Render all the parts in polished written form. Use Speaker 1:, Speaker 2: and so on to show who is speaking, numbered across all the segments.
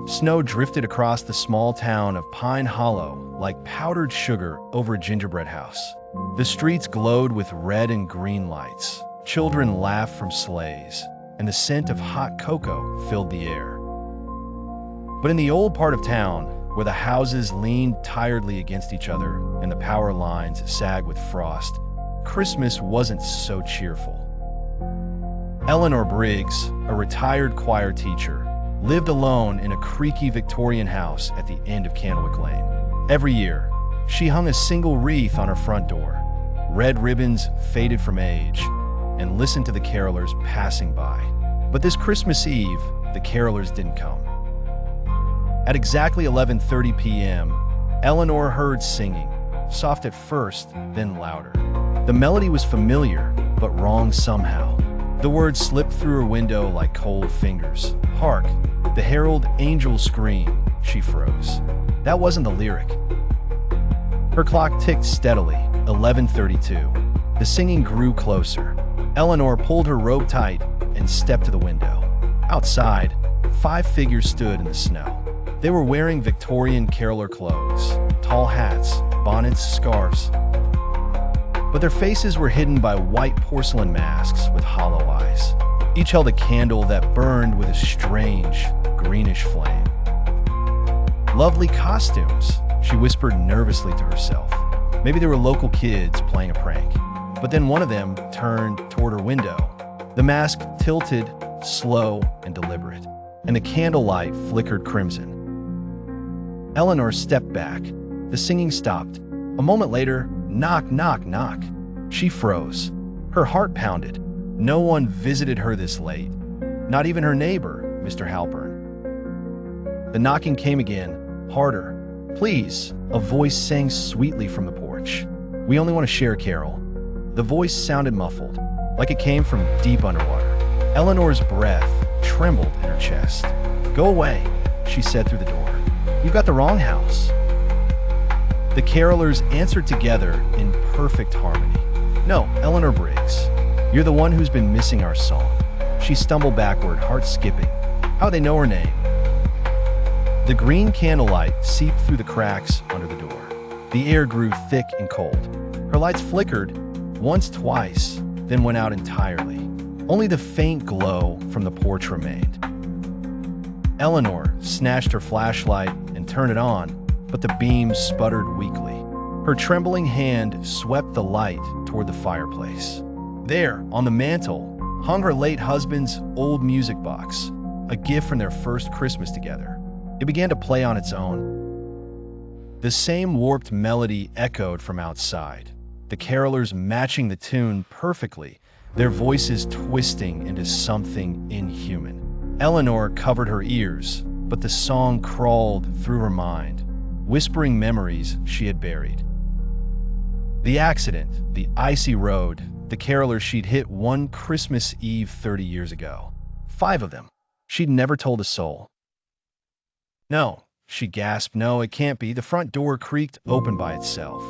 Speaker 1: Snow drifted across the small town of Pine Hollow like powdered sugar over a gingerbread house. The streets glowed with red and green lights. Children laughed from sleighs, and the scent of hot cocoa filled the air. But in the old part of town, where the houses leaned tiredly against each other and the power lines sagged with frost, Christmas wasn't so cheerful. Eleanor Briggs, a retired choir teacher, lived alone in a creaky Victorian house at the end of Candlewick Lane. Every year, she hung a single wreath on her front door. Red ribbons faded from age, and listened to the carolers passing by. But this Christmas Eve, the carolers didn't come. At exactly 11:30 p.m., Eleanor heard singing, soft at first, then louder. The melody was familiar, but wrong somehow. The words slipped through her window like cold fingers. Hark, the herald angels scream. She froze. That wasn't the lyric. Her clock ticked steadily, 11:32. The singing grew closer. Eleanor pulled her robe tight and stepped to the window. Outside, 5 figures stood in the snow. They were wearing Victorian caroler clothes, tall hats, bonnets, scarves. But their faces were hidden by white porcelain masks with hollow eyes. Each held a candle that burned with a strange, greenish flame. Lovely costumes, she whispered nervously to herself. Maybe they were local kids playing a prank. But then one of them turned toward her window. The mask tilted, slow and deliberate, and the candlelight flickered crimson. Eleanor stepped back. The singing stopped. A moment later, knock, knock, knock. She froze. Her heart pounded. No one visited her this late. Not even her neighbor, Mr. Halpern. The knocking came again, harder. Please, a voice sang sweetly from the porch. We only want to share a carol. The voice sounded muffled, like it came from deep underwater. Eleanor's breath trembled in her chest. Go away, she said through the door. You've got the wrong house. The carolers answered together in perfect harmony. No, Eleanor Briggs, you're the one who's been missing our song. She stumbled backward, heart skipping. How'd they know her name? The green candlelight seeped through the cracks under the door. The air grew thick and cold. Her lights flickered, once, twice, then went out entirely. Only the faint glow from the porch remained. Eleanor snatched her flashlight and turned it on, but the beam sputtered weakly. Her trembling hand swept the light toward the fireplace. There, on the mantel, hung her late husband's old music box, a gift from their first Christmas together. It began to play on its own. The same warped melody echoed from outside, the carolers matching the tune perfectly, their voices twisting into something inhuman. Eleanor covered her ears, but the song crawled through her mind, whispering memories she had buried. The accident, the icy road, the carolers she'd hit one Christmas Eve 30 years ago. 5 of them. She'd never told a soul. No, she gasped. No, it can't be. The front door creaked open by itself.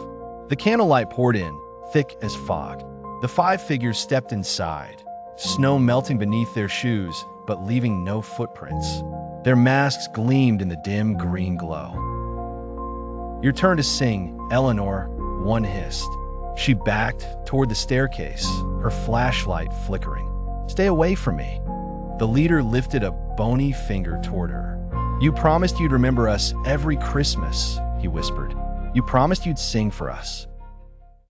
Speaker 1: The candlelight poured in, thick as fog. The 5 figures stepped inside, snow melting beneath their shoes, but leaving no footprints. Their masks gleamed in the dim green glow. Your turn to sing, Eleanor, one hissed. She backed toward the staircase, her flashlight flickering. Stay away from me. The leader lifted a bony finger toward her. You promised you'd remember us every Christmas, he whispered. You promised you'd sing for us.